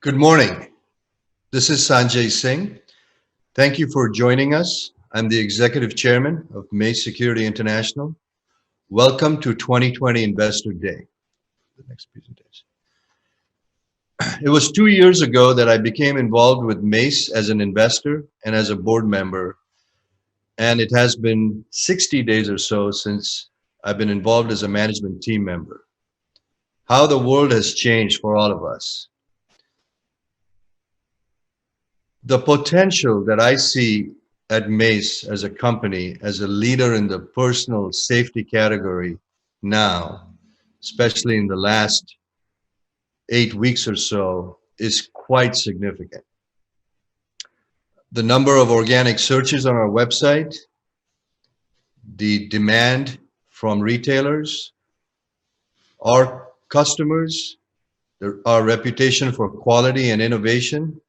Good morning. This is Sanjay Singh. Thank you for joining us. I'm the Executive Chairman of Mace Security International. Welcome to 2020 Investor Day. The next presentation. It was 2 years ago that I became involved with Mace as an investor and as a board member, and it has been 60 days or so since I've been involved as a management team member. How the world has changed for all of us. The potential that I see at Mace as a company, as a leader in the personal safety category now, especially in the last 8 weeks or so, is quite significant. The number of organic searches on our website, the demand from retailers, our customers, our reputation for quality and innovation,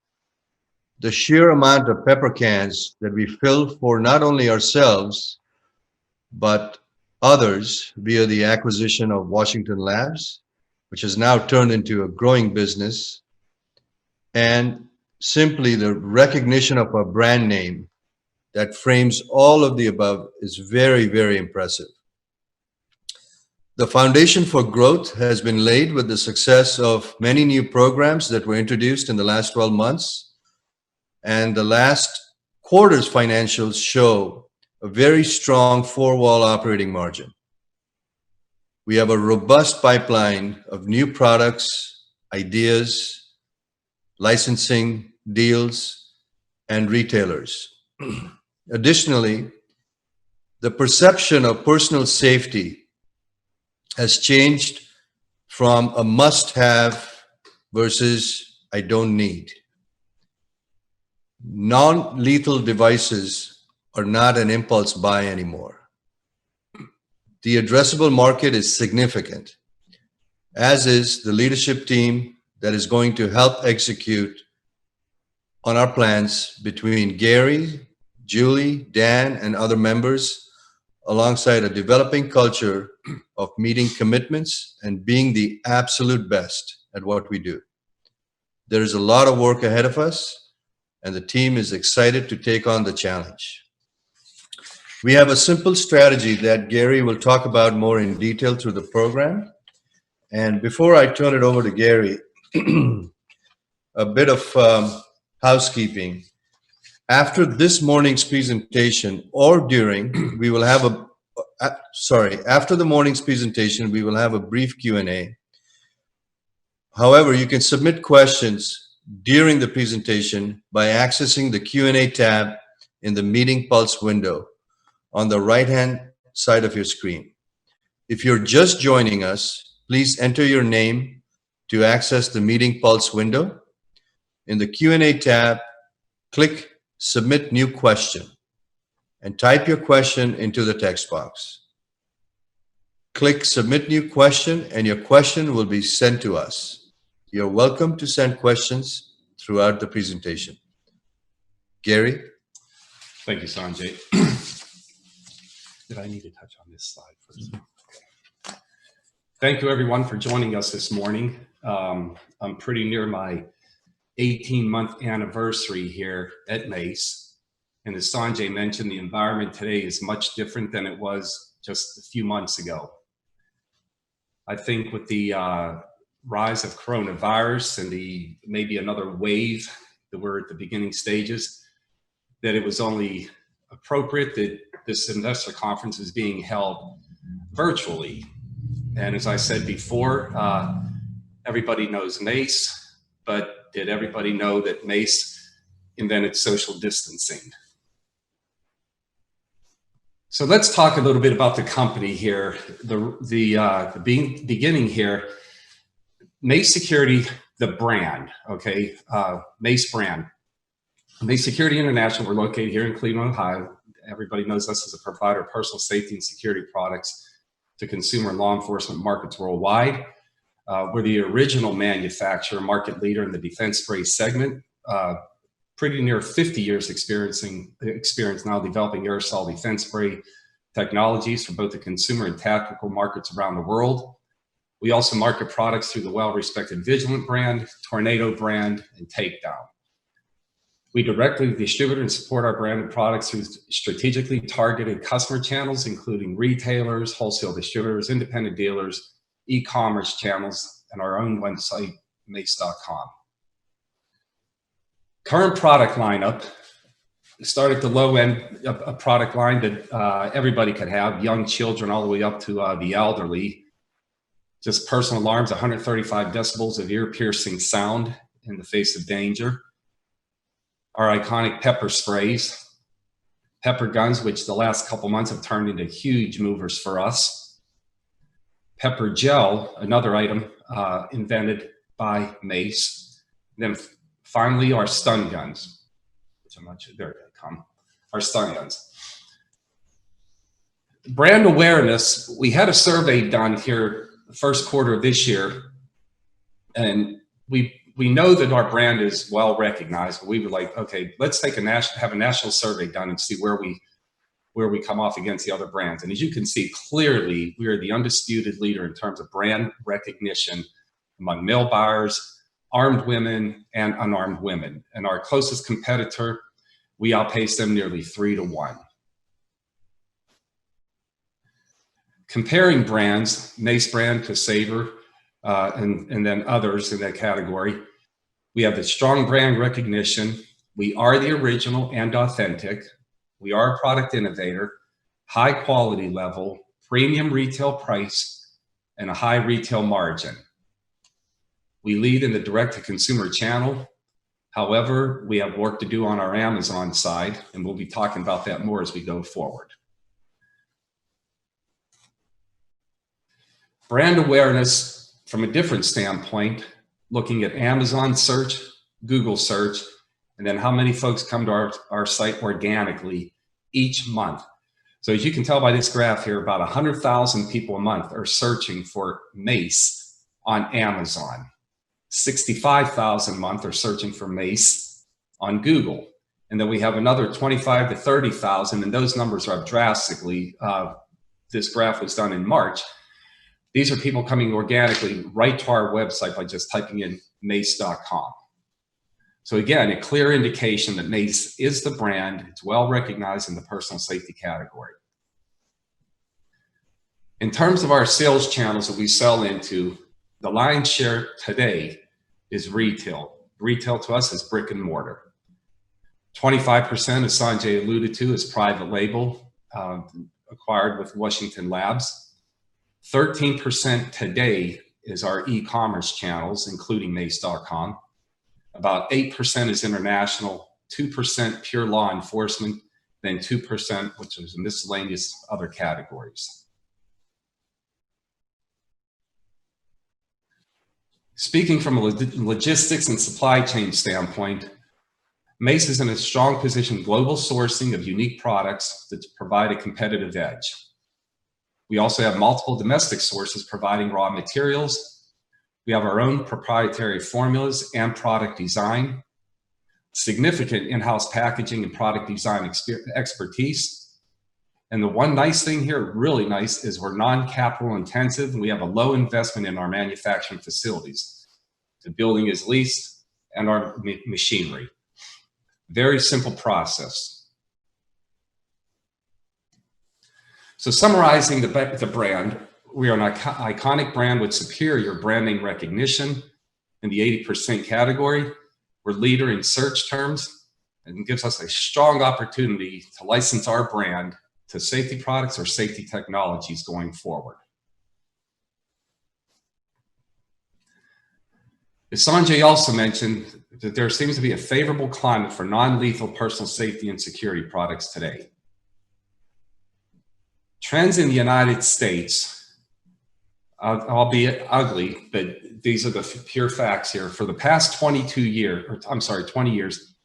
the sheer amount of pepper cans that we fill for not only ourselves, but others via the acquisition of Washington Labs, which has now turned into a growing business, and simply the recognition of a brand name that frames all of the above is very, very impressive. The foundation for growth has been laid with the success of many new programs that were introduced in the last 12 months. And the last quarter's financials show a very strong four-wall operating margin. We have a robust pipeline of new products, ideas, licensing deals, and retailers. Additionally, the perception of personal safety has changed from a must-have versus I don't need. Non-lethal devices are not an impulse buy anymore. The addressable market is significant, as is the leadership team that is going to help execute on our plans between Gary, Julie, Dan, and other members, alongside a developing culture of meeting commitments and being the absolute best at what we do. There is a lot of work ahead of us, and the team is excited to take on the challenge. We have a simple strategy that Gary will talk about more in detail through the program. And before I turn it over to Gary, a bit of housekeeping. After this morning's presentation, or during, we will have after the morning's presentation, we will have a brief Q&A. However, you can submit questions during the presentation by accessing the Q&A tab in the Meeting Pulse window on the right-hand side of your screen. If you're just joining us, please enter your name to access the Meeting Pulse window. In the Q&A tab, click Submit New Question and type your question into the text box. Click Submit New Question and your question will be sent to us. You're welcome to send questions throughout the presentation. Gary? Thank you, Sanjay. Did I need to touch on this slide first? Okay. Thank you, everyone, for joining us this morning. I'm pretty near my 18-month anniversary here at Mace. And as Sanjay mentioned, the environment today is much different than it was just a few months ago. I think with the rise of coronavirus and maybe another wave that we're at the beginning stages, that it was only appropriate that this investor conference is being held virtually. And as I said before, everybody knows Mace, but did everybody know that Mace invented social distancing? So let's talk a little bit about the company here. The beginning here. Mace Security, the brand, okay, Mace brand. Mace Security International, we're located here in Cleveland, Ohio. Everybody knows us as a provider of personal safety and security products to consumer and law enforcement markets worldwide. We're the original manufacturer, market leader in the defense spray segment. Pretty near 50 years experience now developing aerosol defense spray technologies for both the consumer and tactical markets around the world. We also market products through the well-respected Vigilant brand, Tornado brand, and Takedown. We directly distribute and support our branded products through strategically targeted customer channels, including retailers, wholesale distributors, independent dealers, e-commerce channels, and our own website, mace.com. Current product lineup, start at the low end, a product line that everybody could have, young children all the way up to the elderly. Just personal alarms, 135 decibels of ear-piercing sound in the face of danger. Our iconic pepper sprays, pepper guns, which the last couple months have turned into huge movers for us. Pepper gel, another item invented by Mace. And then finally, our stun guns, which I'm not sure, there they come, our stun guns. Brand awareness, we had a survey done here the first quarter of this year, and we know that our brand is well recognized, but we were like, okay, let's take have a national survey done and see where we come off against the other brands. And as you can see clearly, we are the undisputed leader in terms of brand recognition among male buyers, armed women, and unarmed women. And our closest competitor, we outpace them nearly 3-to-1. Comparing brands, Mace brand to Sabre, and then others in that category, we have the strong brand recognition. We are the original and authentic. We are a product innovator, high quality level, premium retail price, and a high retail margin. We lead in the direct-to-consumer channel. However, we have work to do on our Amazon side, and we'll be talking about that more as we go forward. Brand awareness from a different standpoint, looking at Amazon search, Google search, and then how many folks come to our site organically each month. So as you can tell by this graph here, about 100,000 people a month are searching for Mace on Amazon. 65,000 a month are searching for Mace on Google. And then we have another 25 to 30,000, and those numbers are up drastically. This graph was done in March. These are people coming organically right to our website by just typing in mace.com. So again, a clear indication that Mace is the brand. It's well recognized in the personal safety category. In terms of our sales channels that we sell into, the lion's share today is retail. Retail to us is brick and mortar. 25%, as Sanjay alluded to, is private label, acquired with Washington Labs. 13% today is our e-commerce channels, including mace.com. About 8% is international, 2% pure law enforcement, then 2%, which is miscellaneous other categories. Speaking from a logistics and supply chain standpoint, Mace is in a strong position global sourcing of unique products that provide a competitive edge. We also have multiple domestic sources providing raw materials. We have our own proprietary formulas and product design, significant in-house packaging and product design expertise. And the one nice thing here, really nice, is we're non-capital intensive, and we have a low investment in our manufacturing facilities. The building is leased and our machinery. Very simple process. So summarizing the brand, we are an iconic brand with superior brand name recognition in the 80% category. We're leader in search terms, and it gives us a strong opportunity to license our brand to safety products or safety technologies going forward. As Sanjay also mentioned, that there seems to be a favorable climate for non-lethal personal safety and security products today. Trends in the United States, albeit ugly, but these are the pure facts here. For the past 20 years,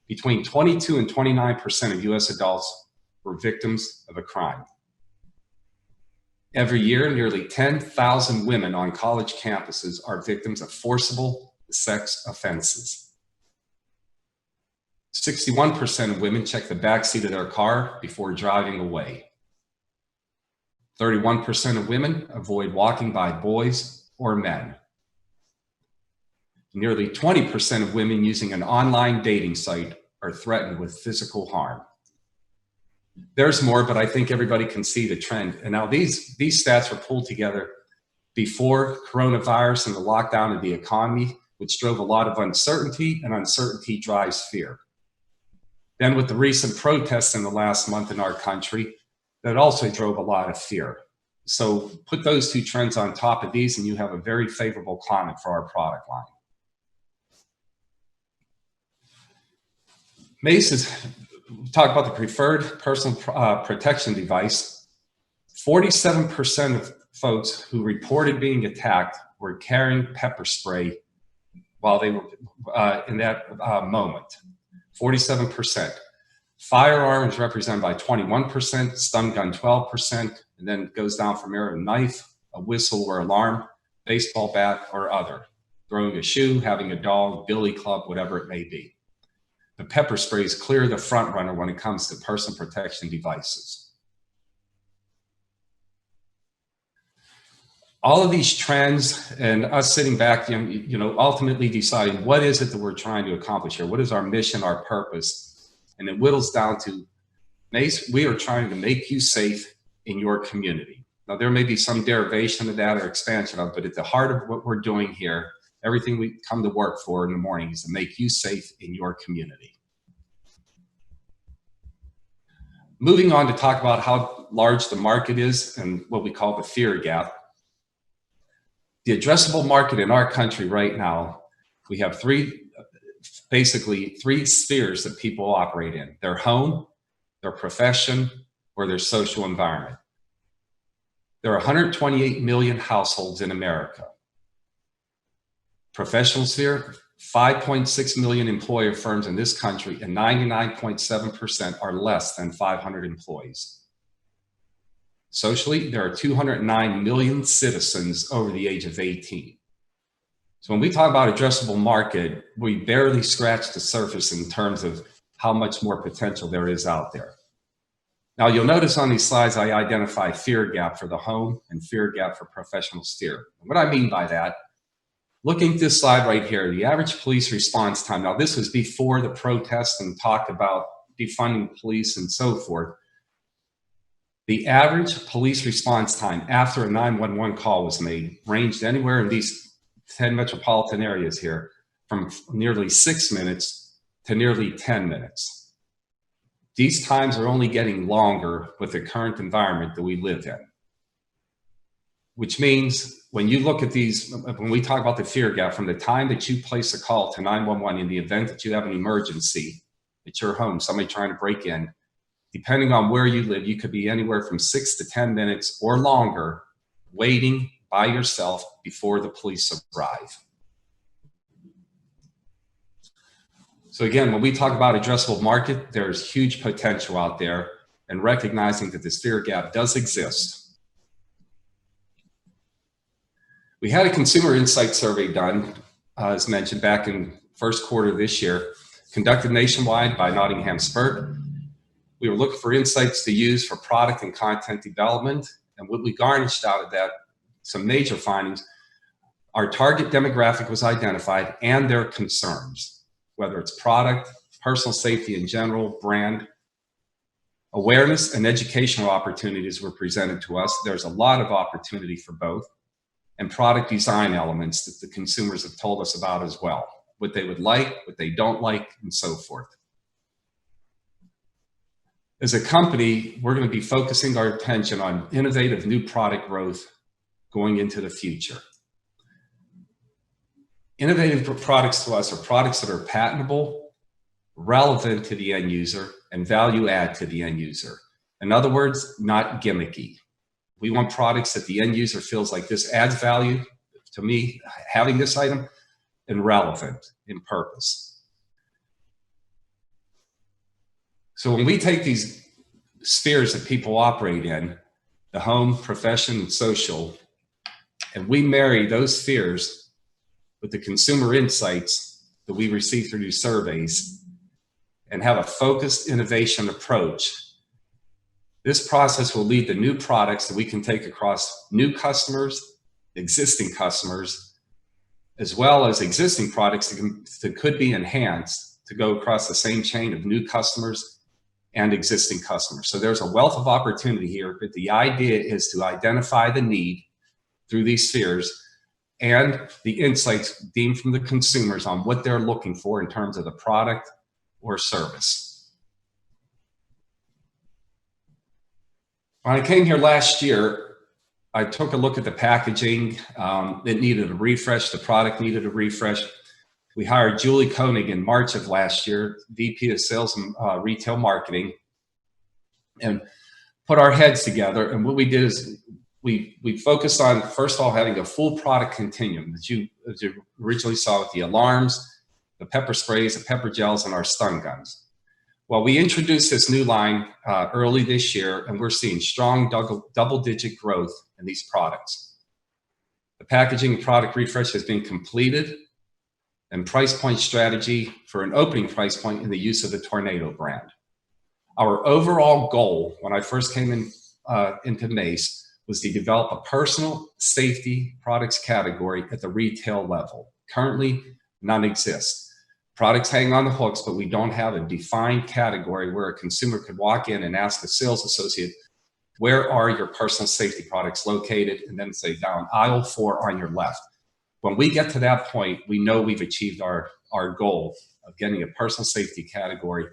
between 22 and 29% of US adults were victims of a crime. Every year, nearly 10,000 women on college campuses are victims of forcible sex offenses. 61% of women check the backseat of their car before driving away. 31% of women avoid walking by boys or men. Nearly 20% of women using an online dating site are threatened with physical harm. There's more, but I think everybody can see the trend. And now these stats were pulled together before coronavirus and the lockdown of the economy, which drove a lot of uncertainty, and uncertainty drives fear. Then with the recent protests in the last month in our country, that also drove a lot of fear. So put those two trends on top of these and you have a very favorable climate for our product line. Mace is, talk about the preferred personal protection device. 47% of folks who reported being attacked were carrying pepper spray while they were in that moment. 47%. Firearms represented by 21%, stun gun 12%, and then it goes down from there: a knife, a whistle or alarm, baseball bat or other, throwing a shoe, having a dog, billy club, whatever it may be. The pepper spray is clear the front runner when it comes to personal protection devices. All of these trends and us sitting back, ultimately deciding what is it that we're trying to accomplish here? What is our mission, our purpose? And it whittles down to, Mace, we are trying to make you safe in your community. Now, there may be some derivation of that or expansion of it, but at the heart of what we're doing here, everything we come to work for in the morning is to make you safe in your community. Moving on to talk about how large the market is and what we call the fear gap. The addressable market in our country right now, we have basically three spheres that people operate in: their home, their profession, or their social environment. There are 128 million households in America. Professional sphere, 5.6 million employer firms in this country, and 99.7% are less than 500 employees. Socially, there are 209 million citizens over the age of 18. So when we talk about addressable market, we barely scratch the surface in terms of how much more potential there is out there. Now, you'll notice on these slides, I identify fear gap for the home and fear gap for professional sphere. What I mean by that, looking at this slide right here, the average police response time. Now, this was before the protests and talk about defunding police and so forth. The average police response time after a 911 call was made ranged anywhere in these 10 metropolitan areas here from nearly 6 minutes to nearly 10 minutes. These times are only getting longer with the current environment that we live in. Which means when you look at these, when we talk about the fear gap, from the time that you place a call to 911 in the event that you have an emergency at your home, somebody trying to break in, depending on where you live, you could be anywhere from 6 to 10 minutes or longer waiting by yourself before the police arrive. So again, when we talk about addressable market, there's huge potential out there, and recognizing that this fear gap does exist. We had a consumer insight survey done, as mentioned, back in first quarter of this year, conducted nationwide by Nottingham Spurt. We were looking for insights to use for product and content development, and what we garnished out of that, some major findings. Our target demographic was identified and their concerns, whether it's product, personal safety in general, brand. Awareness and educational opportunities were presented to us. There's a lot of opportunity for both. And product design elements that the consumers have told us about as well. What they would like, what they don't like, and so forth. As a company, we're going to be focusing our attention on innovative new product growth going into the future. Innovative products to us are products that are patentable, relevant to the end user, and value add to the end user. In other words, not gimmicky. We want products that the end user feels like this adds value to me, having this item, and relevant in purpose. So when we take these spheres that people operate in, the home, profession, and social, and we marry those spheres with the consumer insights that we receive through these surveys and have a focused innovation approach, this process will lead to new products that we can take across new customers existing customers, as well as existing products that could be enhanced to go across the same chain of new customers and existing customers. So there's a wealth of opportunity here, but the idea is to identify the need through these spheres and the insights deemed from the consumers on what they're looking for in terms of the product or service. When I came here last year, I took a look at the packaging. It needed a refresh. The product needed a refresh. We hired Julie Koenig in March of last year, VP of Sales and Retail Marketing, and put our heads together. And what we did is we focused on, first of all, having a full product continuum as you originally saw with the alarms, the pepper sprays, the pepper gels, and our stun guns. Well, we introduced this new line early this year, and we're seeing strong double-digit growth in these products. The packaging and product refresh has been completed, and price point strategy for an opening price point in the use of the Tornado brand. Our overall goal when I first came into Mace was to develop a personal safety products category at the retail level. Currently, none exists. Products hang on the hooks, but we don't have a defined category where a consumer could walk in and ask the sales associate, where are your personal safety products located? And then say down aisle 4 on your left. When we get to that point, we know we've achieved our goal of getting a personal safety category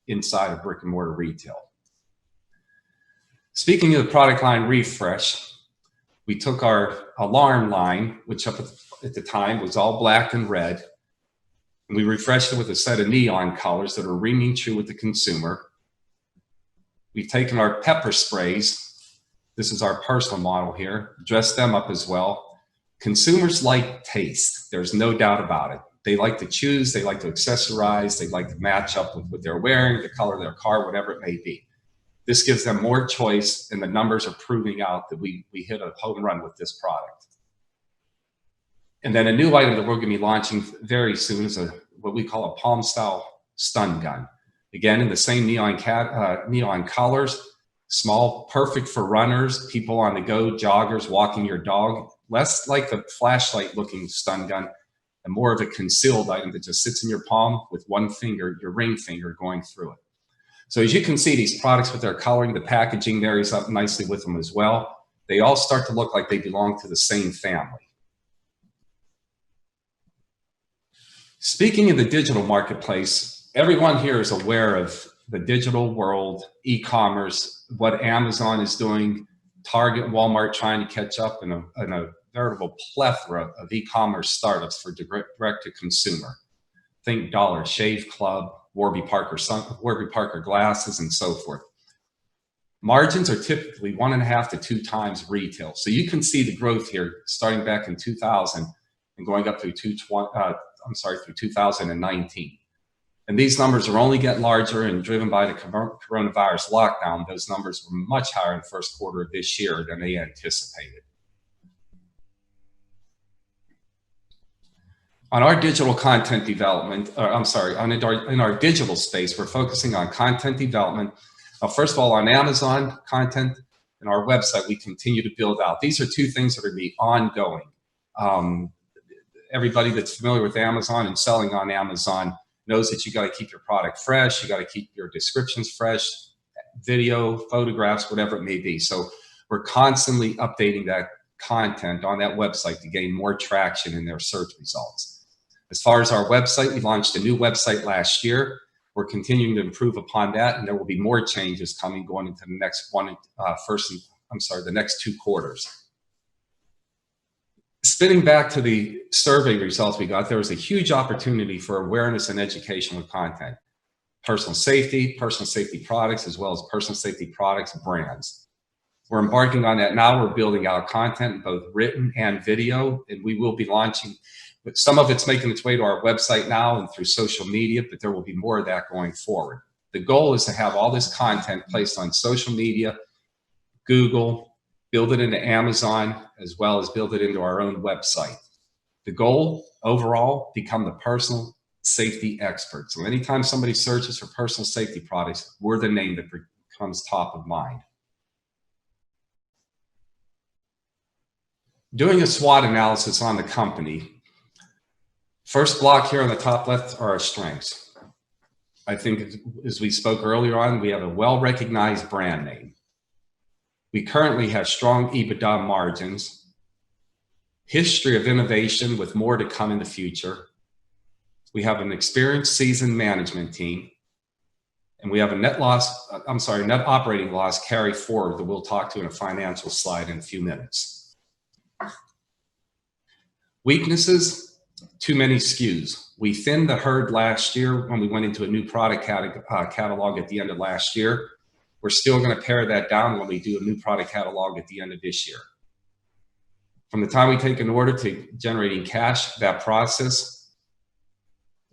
inside of brick and mortar retail. Speaking of the product line refresh, we took our alarm line, which up at the time was all black and red, and we refreshed it with a set of neon colors that are ringing true with the consumer. We've taken our pepper sprays, this is our personal model here, dressed them up as well. Consumers like taste, there's no doubt about it. They like to choose, they like to accessorize, they like to match up with what they're wearing, the color of their car, whatever it may be. This gives them more choice, and the numbers are proving out that we hit a home run with this product. And then a new item that we're going to be launching very soon is what we call a palm style stun gun. Again, in the same neon colors, small, perfect for runners, people on the go, joggers, walking your dog. Less like a flashlight looking stun gun and more of a concealed item that just sits in your palm with one finger, your ring finger, going through it. So as you can see, these products with their coloring, the packaging marries up nicely with them as well. They all start to look like they belong to the same family. Speaking of the digital marketplace, everyone here is aware of the digital world, e-commerce, what Amazon is doing, Target, Walmart trying to catch up, in a veritable plethora of e-commerce startups for direct to consumer. Think Dollar Shave Club, Warby Parker glasses, and so forth. Margins are typically 1.5 to 2 times retail. So you can see the growth here starting back in 2000 and going up through 2019. And these numbers are only getting larger, and driven by the coronavirus lockdown, those numbers were much higher in the first quarter of this year than they anticipated. On our digital content development, in our digital space, we're focusing on content development. First of all, on Amazon content and our website, we continue to build out. These are two things that are going to be ongoing. Everybody that's familiar with Amazon and selling on Amazon knows that you got to keep your product fresh. You got to keep your descriptions fresh, video, photographs, whatever it may be. So we're constantly updating that content on that website to gain more traction in their search results. As far as our website, we launched a new website last year. We're continuing to improve upon that, and there will be more changes coming going into the next the next 2 quarters. Spinning back to the survey results we got, there was a huge opportunity for awareness and education with content. Personal safety products, as well as personal safety products brands. We're embarking on that now. We're building out content, both written and video, and we will be launching. But some of it's making its way to our website now and through social media, but there will be more of that going forward. The goal is to have all this content placed on social media, Google, build it into Amazon, as well as build it into our own website. The goal, overall, become the personal safety expert. So anytime somebody searches for personal safety products, we're the name that becomes top of mind. Doing a SWOT analysis on the company, first block here on the top left are our strengths. I think, as we spoke earlier on, we have a well-recognized brand name. We currently have strong EBITDA margins, history of innovation with more to come in the future. We have an experienced, seasoned management team, and we have a net operating loss carry forward that we'll talk to in a financial slide in a few minutes. Weaknesses, too many SKUs. We thinned the herd last year when we went into a new product catalog at the end of last year. We're still going to pare that down when we do a new product catalog at the end of this year. From the time we take an order to generating cash, that process.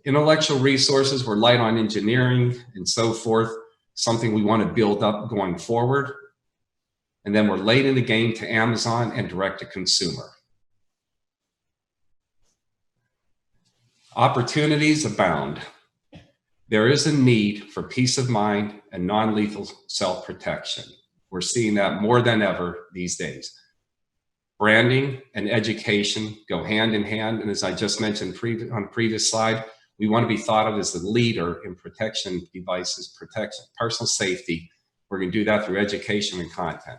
Intellectual resources, we're light on engineering and so forth, something we want to build up going forward. And then we're late in the game to Amazon and direct to consumer. Opportunities abound. There is a need for peace of mind and non-lethal self-protection. We're seeing that more than ever these days. Branding and education go hand in hand. And as I just mentioned on the previous slide, we want to be thought of as the leader in protection devices, protection, personal safety. We're going to do that through education and content.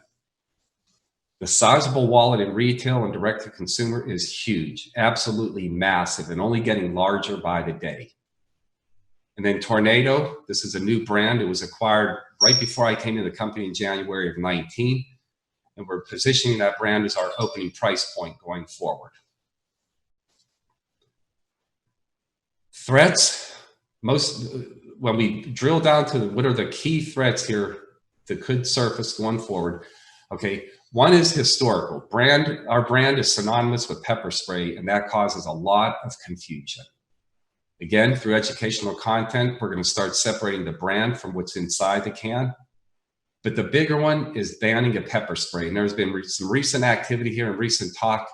The sizable wallet in retail and direct to consumer is huge, absolutely massive, and only getting larger by the day. And then Tornado, this is a new brand. It was acquired right before I came to the company in January of 19. And we're positioning that brand as our opening price point going forward. Threats, when we drill down to what are the key threats here that could surface going forward, okay, one is historical. Our brand is synonymous with pepper spray, and that causes a lot of confusion. Again, through educational content, we're going to start separating the brand from what's inside the can. But the bigger one is banning of pepper spray. And there's been some recent activity here and recent talk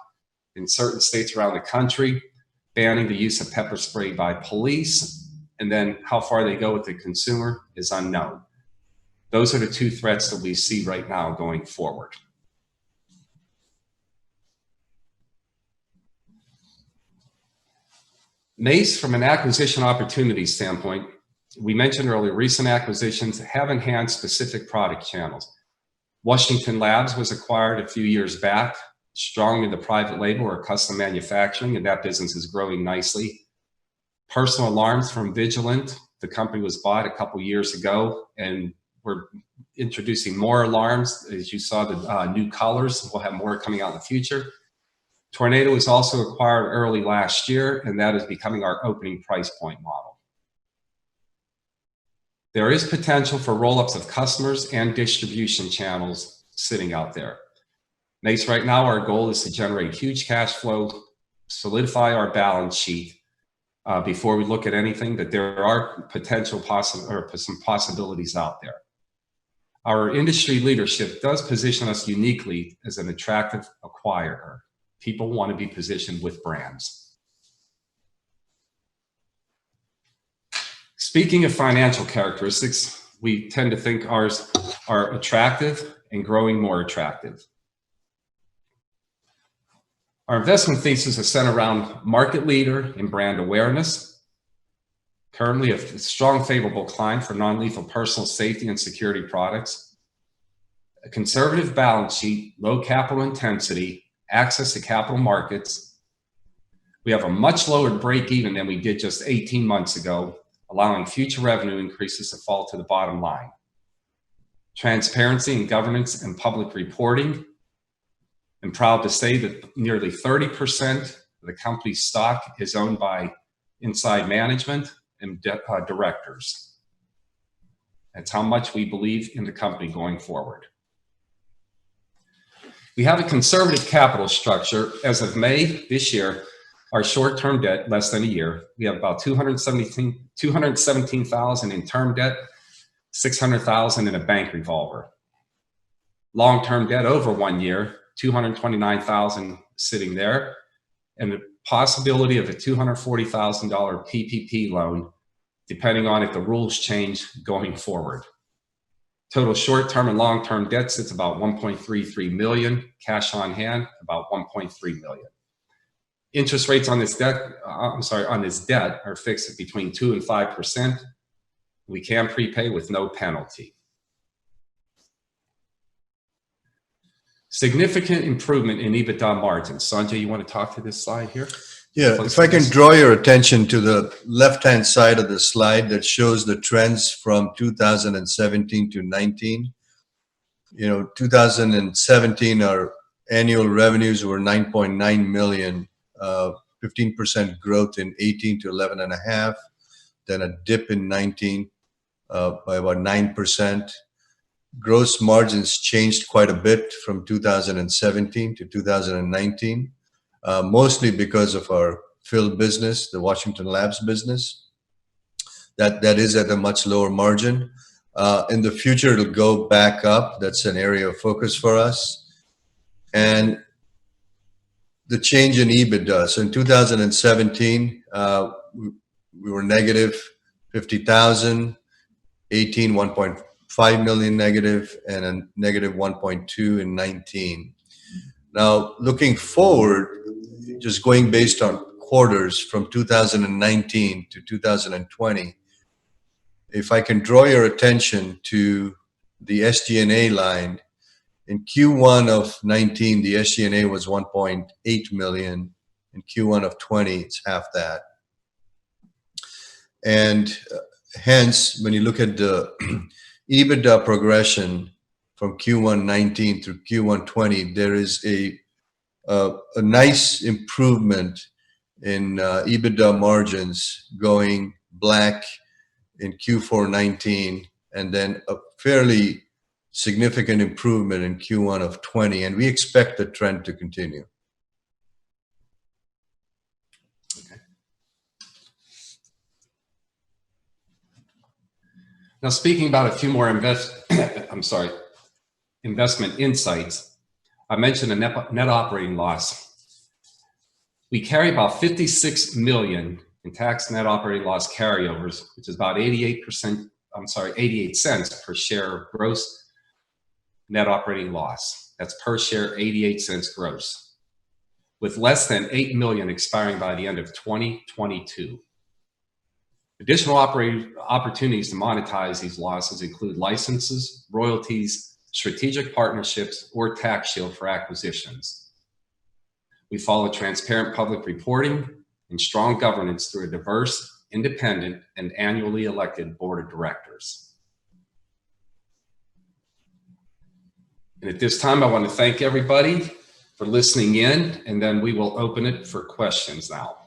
in certain states around the country, banning the use of pepper spray by police. And then how far they go with the consumer is unknown. Those are the two threats that we see right now going forward. Mace, from an acquisition opportunity standpoint, we mentioned earlier, recent acquisitions have enhanced specific product channels. Washington Labs was acquired a few years back, strong in the private label or custom manufacturing, and that business is growing nicely. Personal alarms from Vigilant, the company was bought a couple years ago, and we're introducing more alarms. As you saw, the new colors, we'll have more coming out in the future. Tornado was also acquired early last year, and that is becoming our opening price point model. There is potential for roll-ups of customers and distribution channels sitting out there. Mace, right now, our goal is to generate huge cash flow, solidify our balance sheet before we look at anything, but there are potential some possibilities out there. Our industry leadership does position us uniquely as an attractive acquirer. People want to be positioned with brands. Speaking of financial characteristics, we tend to think ours are attractive and growing more attractive. Our investment thesis is centered around market leader in brand awareness, currently a strong favorable climb for non-lethal personal safety and security products, a conservative balance sheet, low capital intensity, access to capital markets. We have a much lower break even than we did just 18 months ago, allowing future revenue increases to fall to the bottom line. Transparency in governance and public reporting. I'm proud to say that nearly 30% of the company's stock is owned by inside management and directors. That's how much we believe in the company going forward. We have a conservative capital structure. As of May this year, our short-term debt, less than a year, we have about $217,000 in term debt, $600,000 in a bank revolver. Long-term debt over 1 year, $229,000 sitting there, and the possibility of a $240,000 PPP loan, depending on if the rules change going forward. Total short-term and long-term debt sits about 1.33 million. Cash on hand, about 1.3 million. Interest rates on this debt, on this debt are fixed at between 2 and 5%. We can prepay with no penalty. Significant improvement in EBITDA margins. Sanjay, you want to talk to this slide here? Yeah, if I can draw your attention to the left-hand side of the slide that shows the trends from 2017 to 19. 2017, our annual revenues were 9.9 million, 15% growth in 18 to 11.5, then a dip in 19 by about 9%. Gross margins changed quite a bit from 2017 to 2019. Mostly because of our fill business, the Washington Labs business. That is at a much lower margin. In the future, it'll go back up. That's an area of focus for us. And the change in EBITDA. So in 2017, we were negative 50,000, 18, 1.5 million negative, and a negative 1.2 in 19. Now, looking forward, just going based on quarters from 2019 to 2020, if I can draw your attention to the SG&A line, in Q1 of 19, the SG&A was 1.8 million. In Q1 of 20, it's half that. And hence, when you look at the EBITDA progression from Q1 19 through Q1 20, there is a nice improvement in EBITDA margins going black in Q4 19, and then a fairly significant improvement in Q1 of 20, and we expect the trend to continue. Okay. Now, speaking about a few more investment insights, I mentioned a net operating loss. We carry about 56 million in tax net operating loss carryovers, which is about 88 cents per share of gross net operating loss. That's per share 88 cents gross, with less than 8 million expiring by the end of 2022. Additional opportunities to monetize these losses include licenses, royalties, strategic partnerships, or tax shield for acquisitions. We follow transparent public reporting and strong governance through a diverse, independent, and annually elected board of directors. And at this time, I want to thank everybody for listening in, and then we will open it for questions now.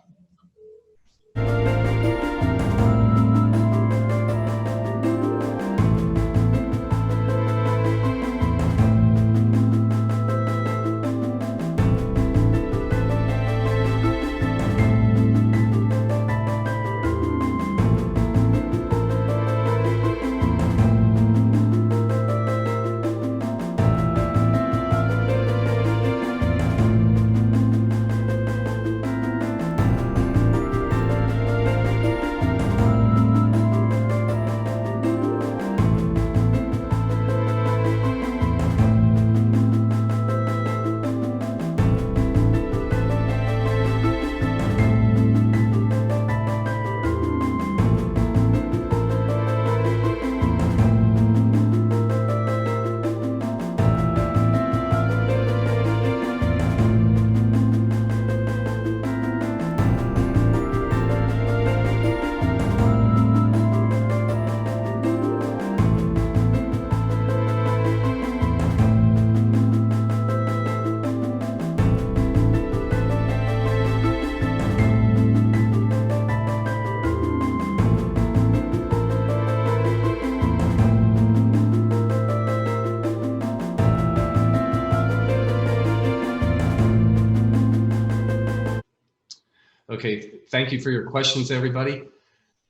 Okay, thank you for your questions, everybody.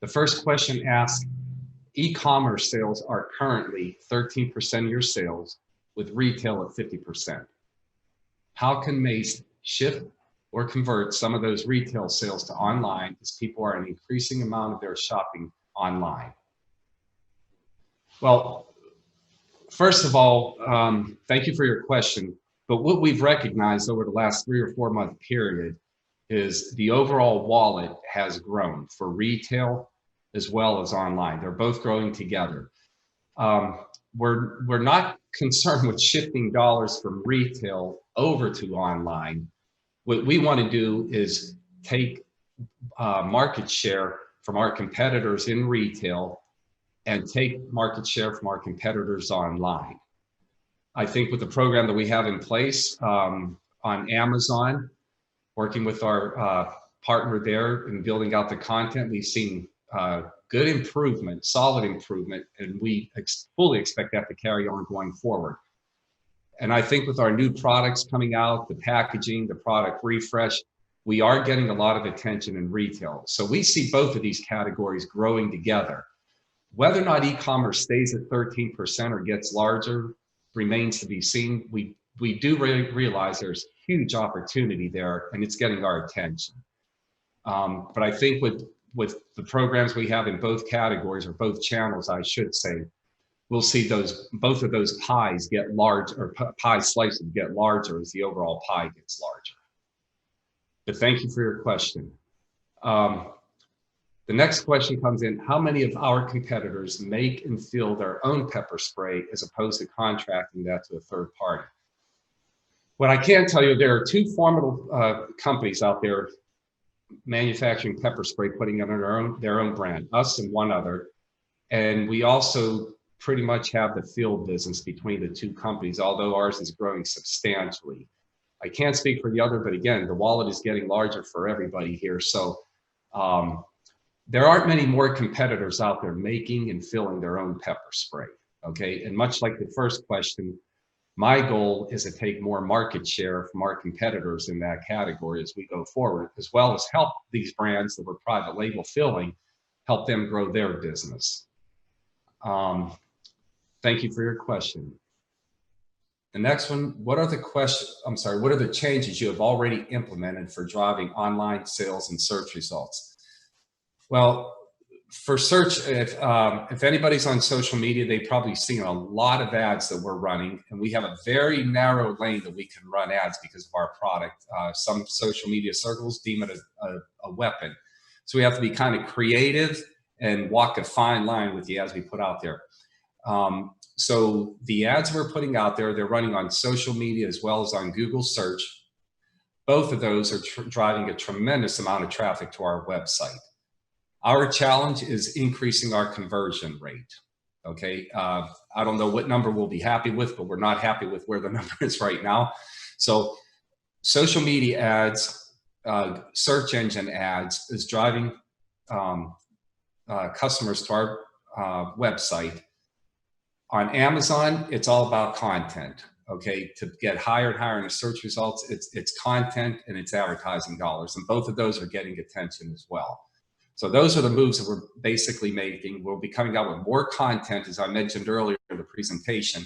The first question asks, e-commerce sales are currently 13% of your sales, with retail at 50%. How can Mace shift or convert some of those retail sales to online, as people are an increasing amount of their shopping online? Well, first of all, thank you for your question. But what we've recognized over the last 3 or 4 month period is the overall wallet has grown for retail as well as online. They're both growing together. We're not concerned with shifting dollars from retail over to online. What we want to do is take market share from our competitors in retail and take market share from our competitors online. I think with the program that we have in place on Amazon, working with our partner there and building out the content, we've seen good improvement, solid improvement, and we fully expect that to carry on going forward. And I think with our new products coming out, the packaging, the product refresh, we are getting a lot of attention in retail. So we see both of these categories growing together. Whether or not e-commerce stays at 13% or gets larger remains to be seen. We do realize there's huge opportunity there, and it's getting our attention. But I think with the programs we have in both categories, or both channels, I should say, we'll see both of those pies get large, or pie slices get larger as the overall pie gets larger. But thank you for your question. The next question comes in: how many of our competitors make and fill their own pepper spray as opposed to contracting that to a third party? What I can tell you, there are two formidable companies out there manufacturing pepper spray, putting it under their own brand, us and one other. And we also pretty much have the field business between the two companies, although ours is growing substantially. I can't speak for the other, but again, the wallet is getting larger for everybody here. So there aren't many more competitors out there making and filling their own pepper spray, okay? And much like the first question, my goal is to take more market share from our competitors in that category as we go forward, as well as help these brands that we're private label filling, help them grow their business. Thank you for your question. The next one: what are the changes you have already implemented for driving online sales and search results? Well, for search, if anybody's on social media, they've probably seen a lot of ads that we're running, and we have a very narrow lane that we can run ads because of our product. Some social media circles deem it a weapon. So we have to be kind of creative and walk a fine line with the ads we put out there. So the ads we're putting out there, they're running on social media as well as on Google search. Both of those are driving a tremendous amount of traffic to our website. Our challenge is increasing our conversion rate, okay? I don't know what number we'll be happy with, but we're not happy with where the number is right now. So social media ads, search engine ads is driving customers to our website. On Amazon, it's all about content, okay? To get higher and higher in the search results, it's content and it's advertising dollars, and both of those are getting attention as well. So those are the moves that we're basically making. We'll be coming out with more content, as I mentioned earlier in the presentation,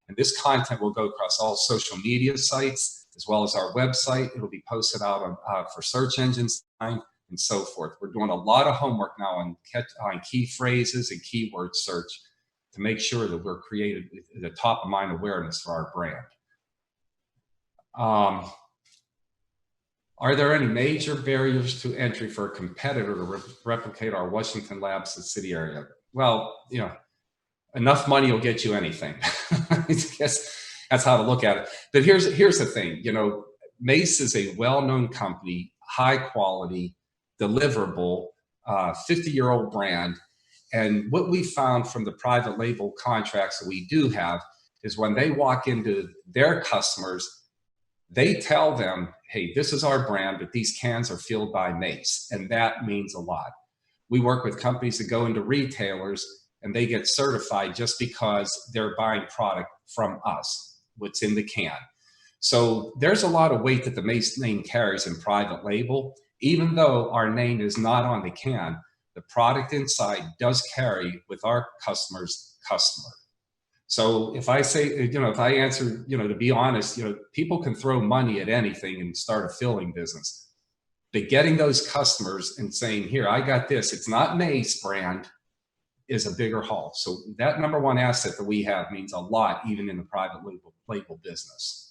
and this content will go across all social media sites as well as our website. It'll be posted out on, for search engines and so forth. We're doing a lot of homework now on key phrases and keyword search to make sure that we're creating the top of mind awareness for our brand. Are there any major barriers to entry for a competitor to replicate our Washington Lab subsidiary? Well, you know, enough money will get you anything. I guess that's how to look at it. But here's the thing, you know, Mace is a well-known company, high quality, deliverable, 50-year-old brand. And what we found from the private label contracts that we do have is when they walk into their customers, they tell them, hey, this is our brand, but these cans are filled by Mace. And that means a lot. We work with companies that go into retailers and they get certified just because they're buying product from us, what's in the can. So there's a lot of weight that the Mace name carries in private label. Even though our name is not on the can, the product inside does carry with our customer's customer. So if I say, you know, if I answer, you know, to be honest, you know, people can throw money at anything and start a filling business. But getting those customers and saying, here, I got this. It's not Mace brand. is a bigger haul. So that number one asset that we have means a lot, even in the private label business.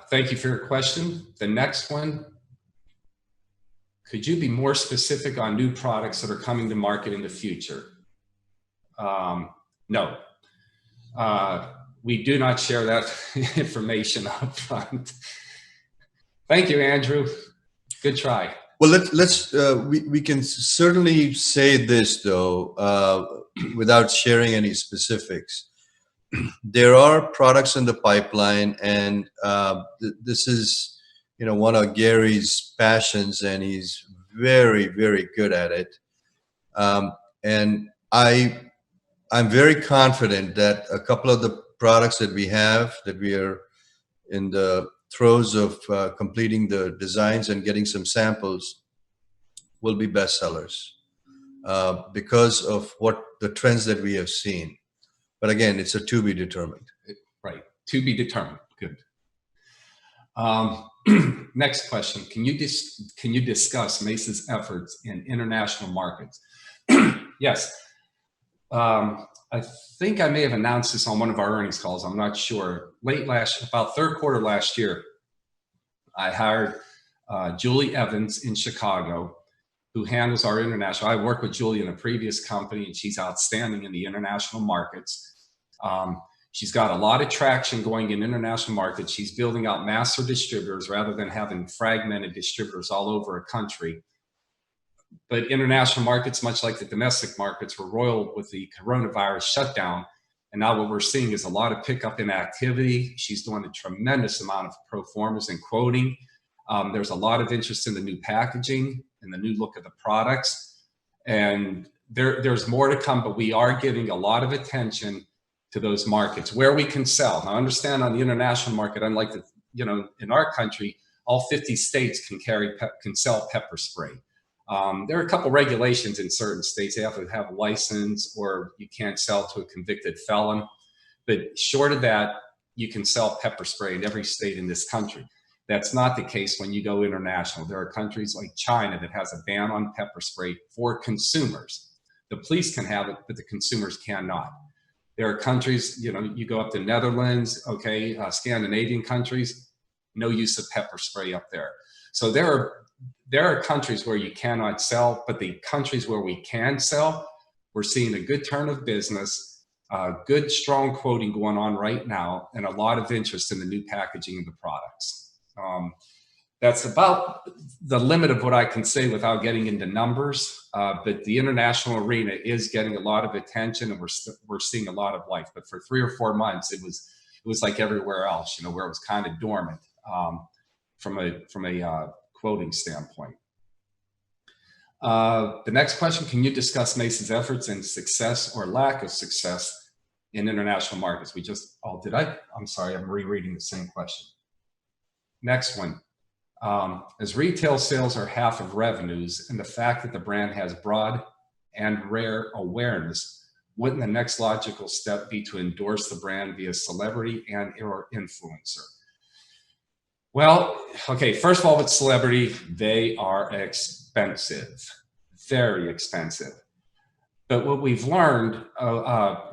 Thank you for your question. The next one, could you be more specific on new products that are coming to market in the future? No. We do not share that information up front. Thank you, Andrew. Good try. Well, we can certainly say this though, without sharing any specifics. There are products in the pipeline, and this is, one of Gary's passions, and he's very, very good at it. And I'm very confident that a couple of the products that we have, that we are in the throes of completing the designs and getting some samples, will be bestsellers because of what the trends that we have seen. But again, it's a to be determined. Right, to be determined. Good. Next question: Can you discuss Mace's efforts in international markets? Yes. I think I may have announced this on one of our earnings calls. I'm not sure. About third quarter last year, I hired Julie Evans in Chicago, who handles our international. I worked with Julie in a previous company, and she's outstanding in the international markets. She's got a lot of traction going in international markets. She's building out master distributors rather than having fragmented distributors all over a country. But international markets, much like the domestic markets, were roiled with the coronavirus shutdown. And now what we're seeing is a lot of pickup in activity. She's doing a tremendous amount of pro formas and quoting. There's a lot of interest in the new packaging and the new look of the products. And there's more to come, but we are giving a lot of attention to those markets where we can sell. Now, understand, on the international market, unlike in our country, all 50 states can sell pepper spray. There are a couple regulations in certain states. They have to have a license, or you can't sell to a convicted felon. But short of that, you can sell pepper spray in every state in this country. That's not the case when you go international. There are countries like China that has a ban on pepper spray for consumers. The police can have it, but the consumers cannot. There are countries, you go up to Netherlands, okay, Scandinavian countries, no use of pepper spray up there. So there are countries where you cannot sell, but the countries where we can sell, we're seeing a good turn of business, good, strong quoting going on right now, and a lot of interest in the new packaging of the products. That's about the limit of what I can say without getting into numbers, but the international arena is getting a lot of attention, and we're seeing a lot of life. But for 3 or 4 months, it was like everywhere else, where it was kind of dormant from a quoting standpoint. The next question: Can you discuss Mace's efforts and success or lack of success in international markets? I'm sorry, I'm rereading the same question. Next one. As retail sales are half of revenues, and the fact that the brand has broad and rare awareness, wouldn't the next logical step be to endorse the brand via celebrity and/or influencer? Well, okay, first of all, with celebrity, they are expensive, very expensive. But what we've learned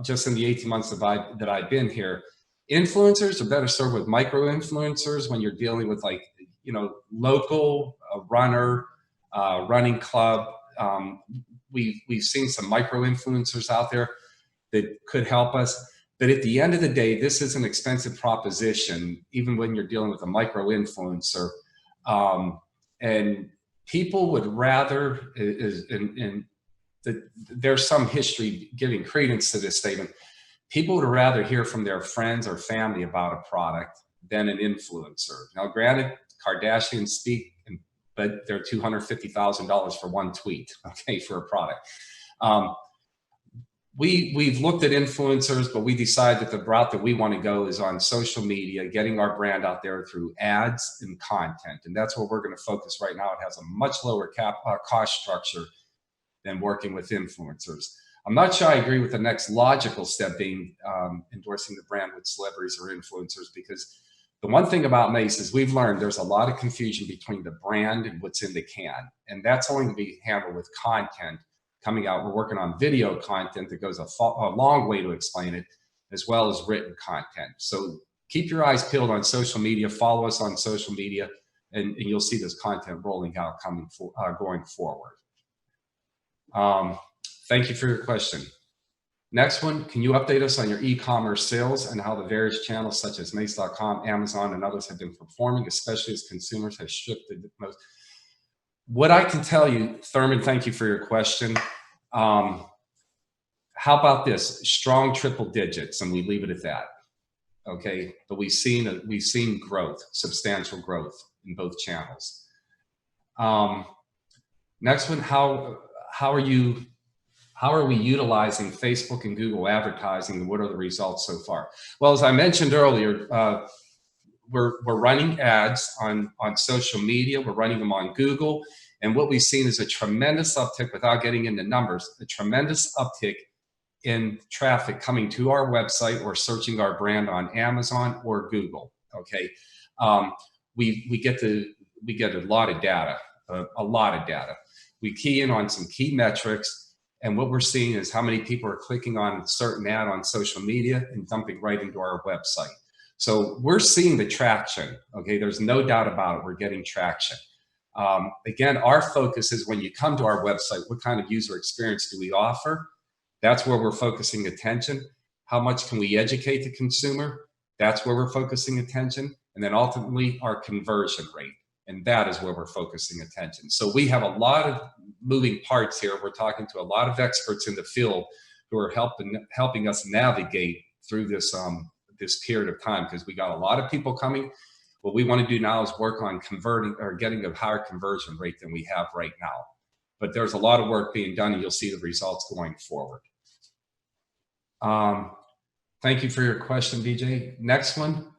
just in the 18 months that I've been here, influencers are better served with micro-influencers when you're dealing with local runner, running club. We've seen some micro-influencers out there that could help us. But at the end of the day, this is an expensive proposition, even when you're dealing with a micro-influencer. And people would rather, there's some history giving credence to this statement, people would rather hear from their friends or family about a product than an influencer. Now, granted, Kardashians speak, but they're $250,000 for one tweet, okay, for a product. We've looked at influencers, but we decided that the route that we want to go is on social media, getting our brand out there through ads and content. And that's where we're going to focus right now. It has a much lower cost structure than working with influencers. I'm not sure I agree with the next logical step being endorsing the brand with celebrities or influencers, because the one thing about Mace is we've learned there's a lot of confusion between the brand and what's in the can. And that's only to be handled with content coming out. We're working on video content that goes a long way to explain it, as well as written content. So keep your eyes peeled on social media, follow us on social media, and you'll see this content rolling out going forward. Thank you for your question. Next one, can you update us on your e-commerce sales and how the various channels such as Mace.com, Amazon, and others have been performing, especially as consumers have shifted the most? What I can tell you, Thurman, thank you for your question. How about this? Strong triple digits, and we leave it at that. Okay, but we've seen growth, substantial growth in both channels. Next one, how are we utilizing Facebook and Google advertising, and what are the results so far? Well, as I mentioned earlier, we're running ads on social media. We're running them on Google. And what we've seen is a tremendous uptick, without getting into numbers, a tremendous uptick in traffic coming to our website or searching our brand on Amazon or Google. Okay, we get a lot of data, We key in on some key metrics, and what we're seeing is how many people are clicking on a certain ad on social media and dumping right into our website. So we're seeing the traction. Okay, there's no doubt about it. We're getting traction. Again, our focus is when you come to our website, what kind of user experience do we offer? That's where we're focusing attention. How much can we educate the consumer? That's where we're focusing attention. And then ultimately our conversion rate. And that is where we're focusing attention. So we have a lot of moving parts here. We're talking to a lot of experts in the field who are helping us navigate through this, this period of time, because we got a lot of people coming. What we want to do now is work on converting or getting a higher conversion rate than we have right now. But there's a lot of work being done, and you'll see the results going forward. Thank you for your question, BJ. Next one,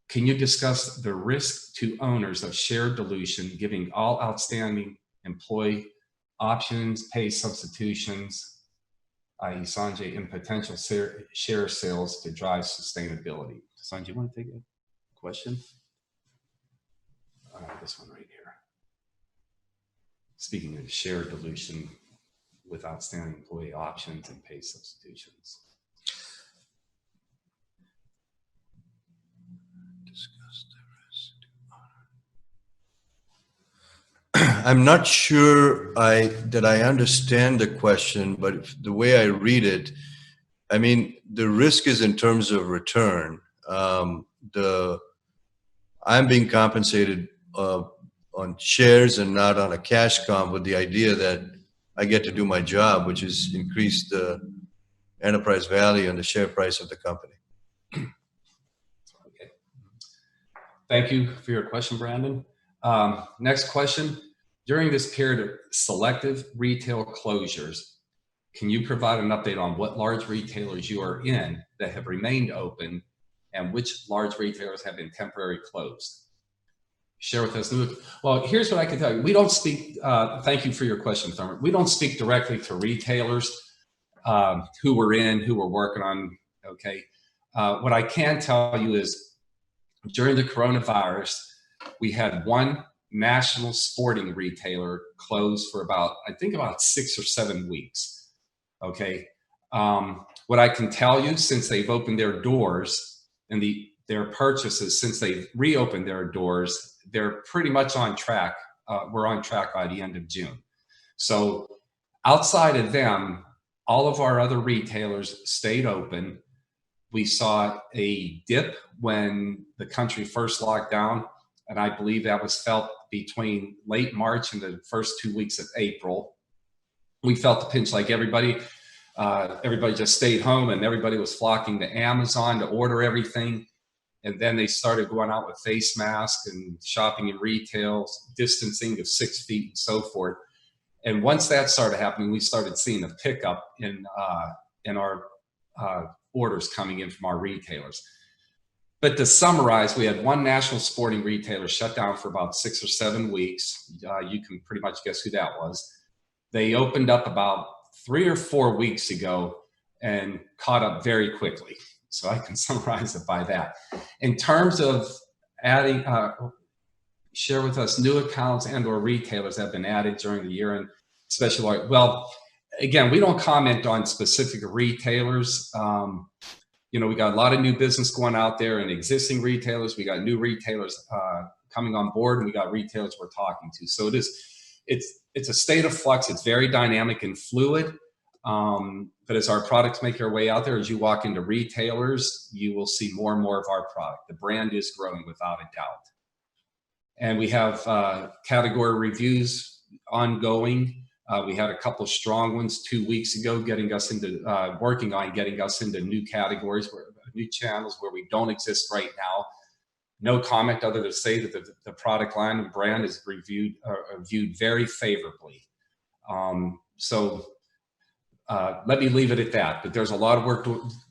can you discuss the risk to owners of share dilution, giving all outstanding employee options, pay substitutions, i.e. Sanjay, and potential share sales to drive sustainability? Sanjay, you want to take a question? This one right here. Speaking of share dilution with outstanding employee options and pay substitutions. Discuss the risk. I'm not sure that I understand the question, but the way I read it, I mean, the risk is in terms of return. I'm being compensated on shares and not on a cash comp, with the idea that I get to do my job, which is increase the enterprise value and the share price of the company. Okay. Thank you for your question, Brandon. Next question. During this period of selective retail closures, can you provide an update on what large retailers you are in that have remained open and which large retailers have been temporarily closed? Share with us. Well, here's what I can tell you. We don't speak, thank you for your question, Thurman. We don't speak directly to retailers who we're in, who we're working on, okay? What I can tell you is during the coronavirus, we had one national sporting retailer closed for about 6 or 7 weeks, okay? What I can tell you, since they've opened their doors and their purchases, since they've reopened their doors, they're pretty much on track. We're on track by the end of June. So outside of them, all of our other retailers stayed open. We saw a dip when the country first locked down, and I believe that was felt between late March and the first 2 weeks of April. We felt the pinch like everybody. Everybody just stayed home, and everybody was flocking to Amazon to order everything. And then they started going out with face masks and shopping in retail, distancing of 6 feet and so forth. And once that started happening, we started seeing a pickup in our orders coming in from our retailers. But to summarize, we had one national sporting retailer shut down for about 6 or 7 weeks. You can pretty much guess who that was. They opened up about 3 or 4 weeks ago and caught up very quickly. So I can summarize it by that. In terms of adding, share with us new accounts and or retailers that have been added during the year, and especially, well, again, we don't comment on specific retailers. You know, we got a lot of new business going out there and existing retailers. We got new retailers coming on board, and we got retailers we're talking to. So it's a state of flux. It's very dynamic and fluid. But as our products make their way out there, as you walk into retailers, you will see more and more of our product. The brand is growing without a doubt. And we have category reviews ongoing. We had a couple of strong ones 2 weeks ago, getting us into working on getting us into new categories, new channels where we don't exist right now. No comment other than to say that the product line and brand is viewed very favorably. Let me leave it at that. But there's a lot of work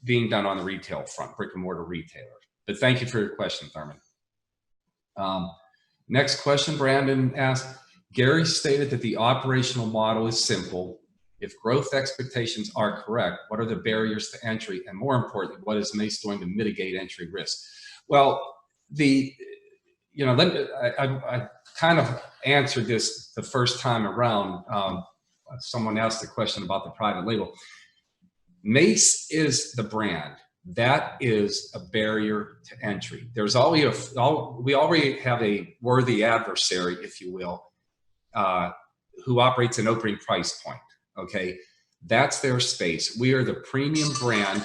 being done on the retail front, brick and mortar retailer. But thank you for your question, Thurman. Next question, Brandon asked, Gary stated that the operational model is simple. If growth expectations are correct, what are the barriers to entry? And more importantly, what is Mace doing to mitigate entry risk? Well, I kind of answered this the first time around. Someone asked a question about the private label. Mace is the brand. That is a barrier to entry. There's always we already have a worthy adversary, if you will, who operates an opening price point. Okay, that's their space. We are the premium brand.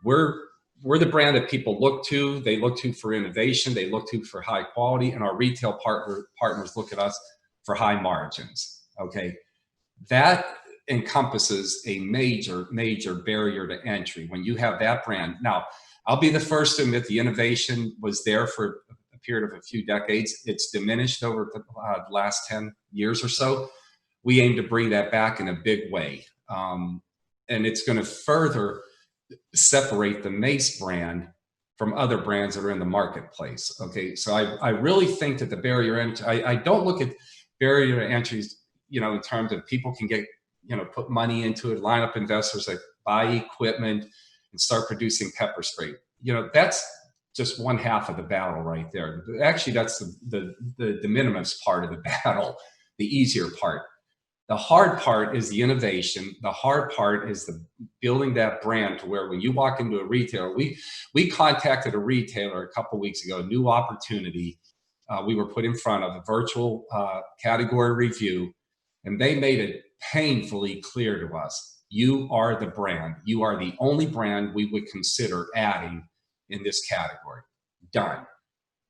We're the brand that people look to. They look to for innovation. They look to for high quality, and our retail partners look at us for high margins. Okay, that encompasses a major barrier to entry when you have that brand. Now, I'll be the first to admit the innovation was there for a period of a few decades. It's diminished over the last 10 years or so. We aim to bring that back in a big way. And it's going to further separate the Mace brand from other brands that are in the marketplace. Okay, so I really think that the barrier entry, I don't look at barrier to entries, in terms of people can get, put money into it, line up investors that buy equipment and start producing pepper spray. That's just one half of the battle right there. Actually, that's the de minimis part of the battle, the easier part. The hard part is the innovation. The hard part is the building that brand to where when you walk into a retailer, we contacted a retailer a couple of weeks ago, a new opportunity. We were put in front of a virtual category review, and they made it painfully clear to us, you are the brand. You are the only brand we would consider adding in this category. Done.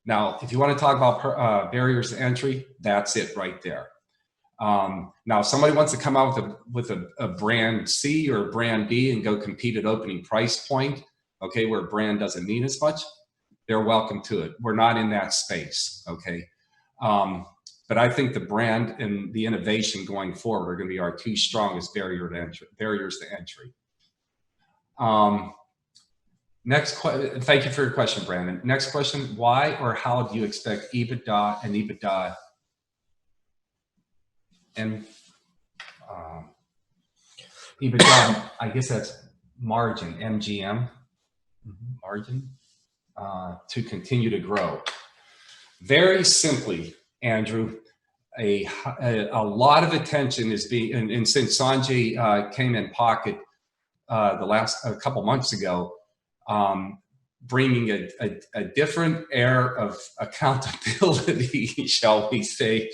Now, if you want to talk about barriers to entry, that's it right there. Now, if somebody wants to come out with a brand C or a brand D and go compete at opening price point, okay, where brand doesn't mean as much, they're welcome to it. We're not in that space, okay? But I think the brand and the innovation going forward are going to be our two strongest barriers to entry. Thank you for your question, Brandon. Next question, why or how do you expect EBITDA and EBITDA and EBITDA, I guess that's margin, MGM, margin, to continue to grow? Very simply, Andrew, a lot of attention is being, and since Sanjay came in pocket a couple months ago, bringing a different air of accountability, shall we say,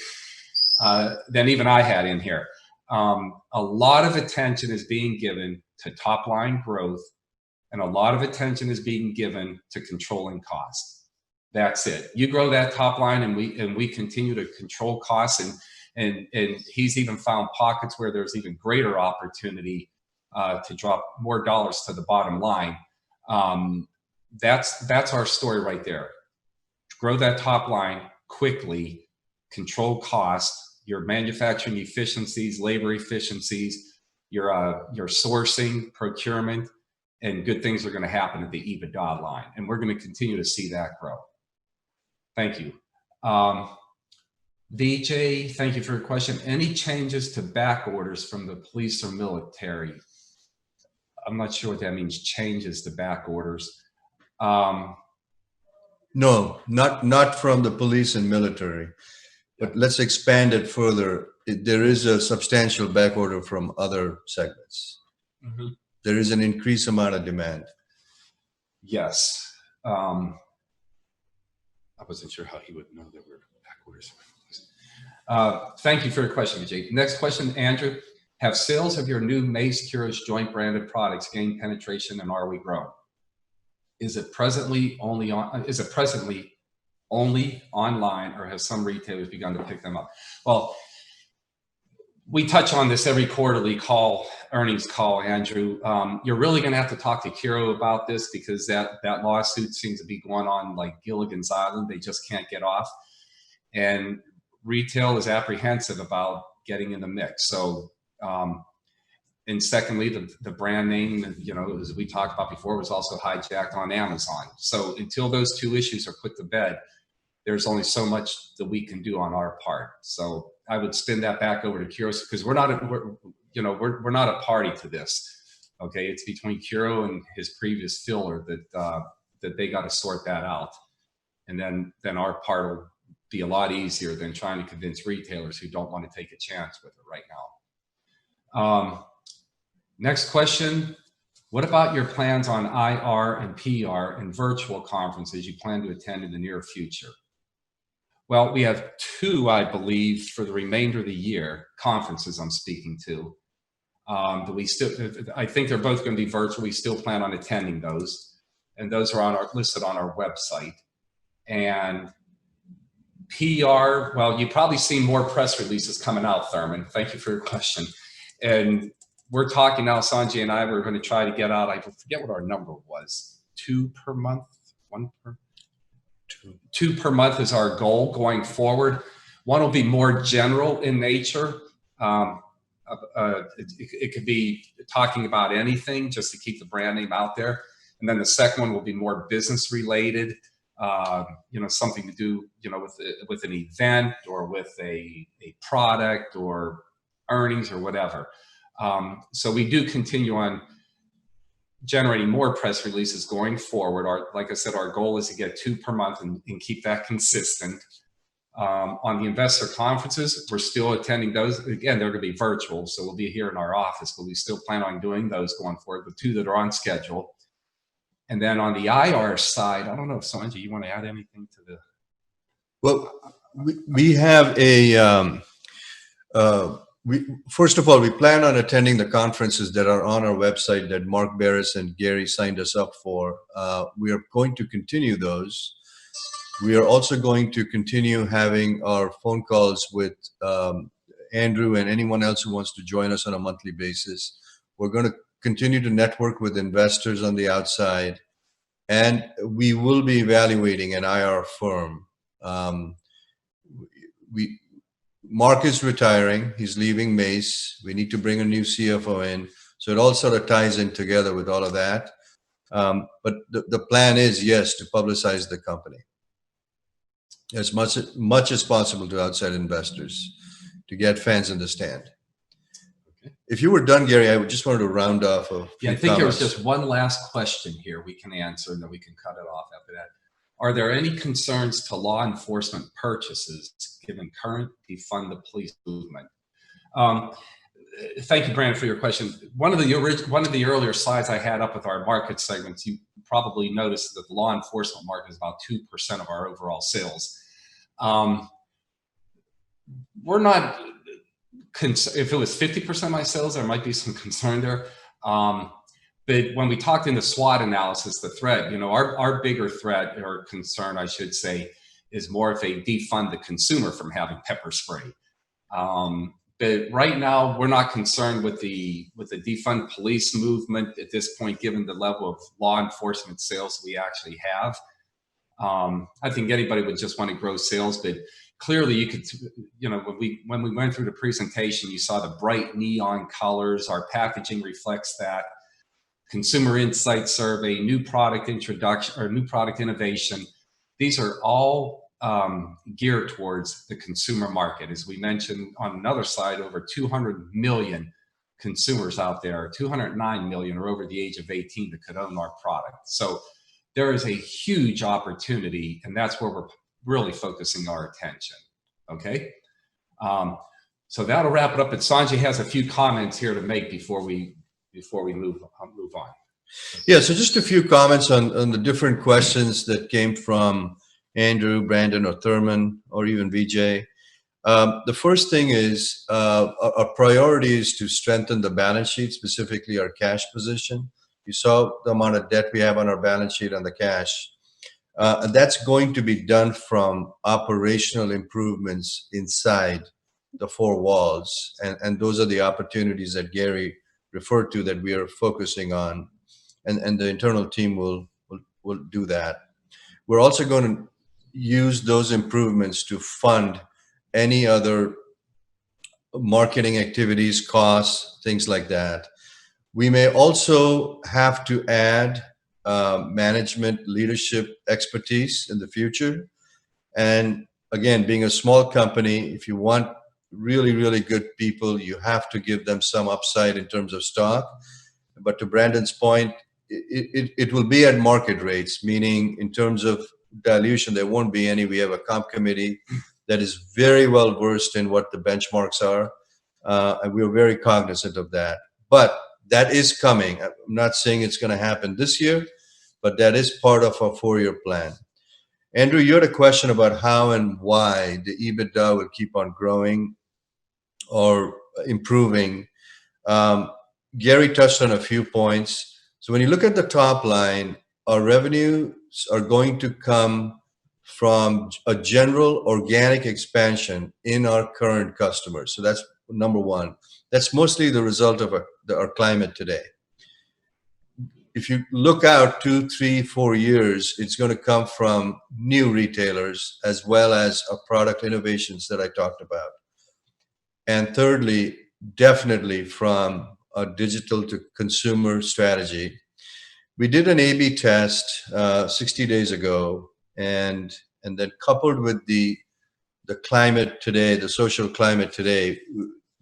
than even I had in here. A lot of attention is being given to top line growth, and a lot of attention is being given to controlling costs. That's it. You grow that top line, and we continue to control costs, and he's even found pockets where there's even greater opportunity to drop more dollars to the bottom line. That's our story right there. Grow that top line quickly, control costs, your manufacturing efficiencies, labor efficiencies, your sourcing, procurement, and good things are going to happen at the EBITDA line, and we're going to continue to see that grow. Thank you. DJ, thank you for your question. Any changes to back orders from the police or military? I'm not sure what that means, changes to back orders. No, not from the police and military. But let's expand it further. there is a substantial back order from other segments. Mhm. There is an increased amount of demand. Yes. I wasn't sure how he would know that we're backwards. Thank you for your question, Vijay. Next question, Andrew. Have sales of your new Mace Curious joint branded products gained penetration, and are we growing? Is it presently only online, or have some retailers begun to pick them up? Well, we touch on this every quarterly earnings call, Andrew. You're really going to have to talk to Kiro about this, because that lawsuit seems to be going on like Gilligan's Island. They just can't get off. And retail is apprehensive about getting in the mix. So, and secondly, the brand name, you know, as we talked about before, was also hijacked on Amazon. So until those two issues are put to bed, there's only so much that we can do on our part. So I would spin that back over to Kiro, because we're not a party to this. Okay, it's between Kiro and his previous filler that they got to sort that out, and then our part will be a lot easier than trying to convince retailers who don't want to take a chance with it right now. Next question. What about your plans on IR and PR and virtual conferences you plan to attend in the near future? Well, we have two, I believe, for the remainder of the year, conferences I'm speaking to. I think they're both going to be virtual. We still plan on attending those. And those are listed on our website. And PR, well, you've probably seen more press releases coming out, Thurman. Thank you for your question. And we're talking now, Sanjay and I, we're going to try to get out, I forget what our number was, 2 per month, 1 per? Two per month is our goal going forward. One will be more general in nature. It could be talking about anything just to keep the brand name out there. And then the second one will be more business related, something to do, with an event or with a product or earnings or whatever. So we do continue on generating more press releases going forward. Like I said, our goal is to get 2 per month and keep that consistent. On the investor conferences, we're still attending those. Again, they're going to be virtual, so we'll be here in our office, but we still plan on doing those going forward, the 2 that are on schedule. And then on the IR side, I don't know if Sanjay, you want to add anything to the... Well, we have a... first of all, we plan on attending the conferences that are on our website that Mark Barris and Gary signed us up for. We are going to continue those. We are also going to continue having our phone calls with Andrew and anyone else who wants to join us on a monthly basis. We're going to continue to network with investors on the outside, and we will be evaluating an IR firm. Mark is retiring. He's leaving Mace. We need to bring a new CFO in. So it all sort of ties in together with all of that. But the plan is, yes, to publicize the company as much as possible to outside investors, to get fans in the stand. Okay. If you were done, Gary, I just wanted to round off. Yeah, I think there was just one last question here we can answer, and then we can cut it off after that. Are there any concerns to law enforcement purchases given current defund the police movement? Thank you, Brandon, for your question. One of the earlier slides I had up with our market segments, you probably noticed that the law enforcement market is about 2% of our overall sales. We're not, if it was 50% of my sales, there might be some concern there. But when we talked in the SWOT analysis, the threat, our bigger threat or concern, I should say, is more if they defund the consumer from having pepper spray. But right now, we're not concerned with the defund police movement at this point, given the level of law enforcement sales we actually have. I think anybody would just want to grow sales, but clearly you could, when we went through the presentation, you saw the bright neon colors. Our packaging reflects that. Consumer insight survey, new product introduction or new product innovation. These are all geared towards the consumer market. As we mentioned on another slide, over 200 million consumers out there, 209 million are over the age of 18 that could own our product. So there is a huge opportunity, and that's where we're really focusing our attention, okay? So that'll wrap it up. But Sanjay has a few comments here to make before we move on. Yeah, so just a few comments on the different questions that came from Andrew, Brandon, or Thurman, or even VJ. The first thing is our priority is to strengthen the balance sheet, specifically our cash position. You saw the amount of debt we have on our balance sheet and the cash. And that's going to be done from operational improvements inside the four walls. And those are the opportunities that Gary referred to that we are focusing on. And the internal team will do that. We're also going to use those improvements to fund any other marketing activities, costs, things like that. We may also have to add management leadership expertise in the future. And again, being a small company, if you want really, really good people, you have to give them some upside in terms of stock. But to Brandon's point, it will be at market rates, meaning in terms of dilution, there won't be any. We have a comp committee that is very well versed in what the benchmarks are. And we're very cognizant of that. But that is coming. I'm not saying it's going to happen this year, but that is part of our 4-year plan. Andrew, you had a question about how and why the EBITDA will keep on growing or improving. Gary touched on a few points. So when you look at the top line, our revenues are going to come from a general organic expansion in our current customers. So that's number one. That's mostly the result of our climate today. If you look out 2, 3, 4 years, it's going to come from new retailers as well as our product innovations that I talked about. And thirdly, definitely from a digital to consumer strategy. We did an A/B test 60 days ago, and then coupled with the climate today, the social climate today,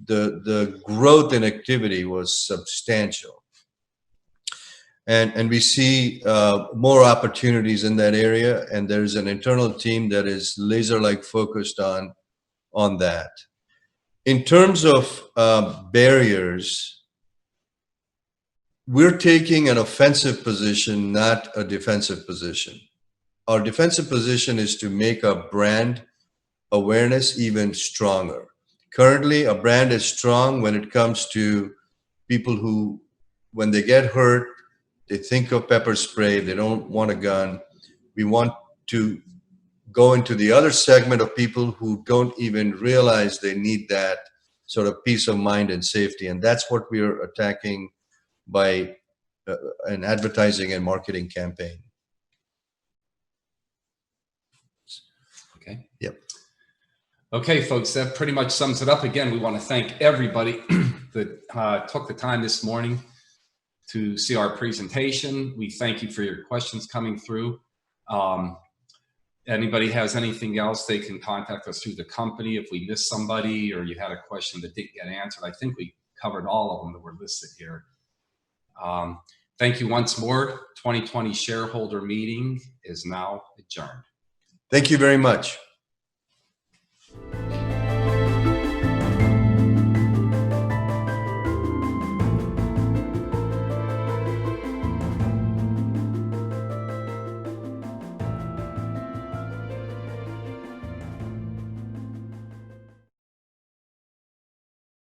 the growth in activity was substantial. And we see more opportunities in that area, and there's an internal team that is laser-like focused on that. In terms of barriers, we're taking an offensive position, not a defensive position. Our defensive position is to make our brand awareness even stronger. Currently, our brand is strong when it comes to people who, when they get hurt, they think of pepper spray, they don't want a gun. We want to go into the other segment of people who don't even realize they need that sort of peace of mind and safety. And that's what we are attacking by an advertising and marketing campaign. Okay. Yep. Okay, folks, that pretty much sums it up. Again, we want to thank everybody that took the time this morning to see our presentation. We thank you for your questions coming through. Anybody has anything else, they can contact us through the company. If we missed somebody or you had a question that didn't get answered, I think we covered all of them that were listed here. Thank you once more. 2020 shareholder meeting is now adjourned. Thank you very much.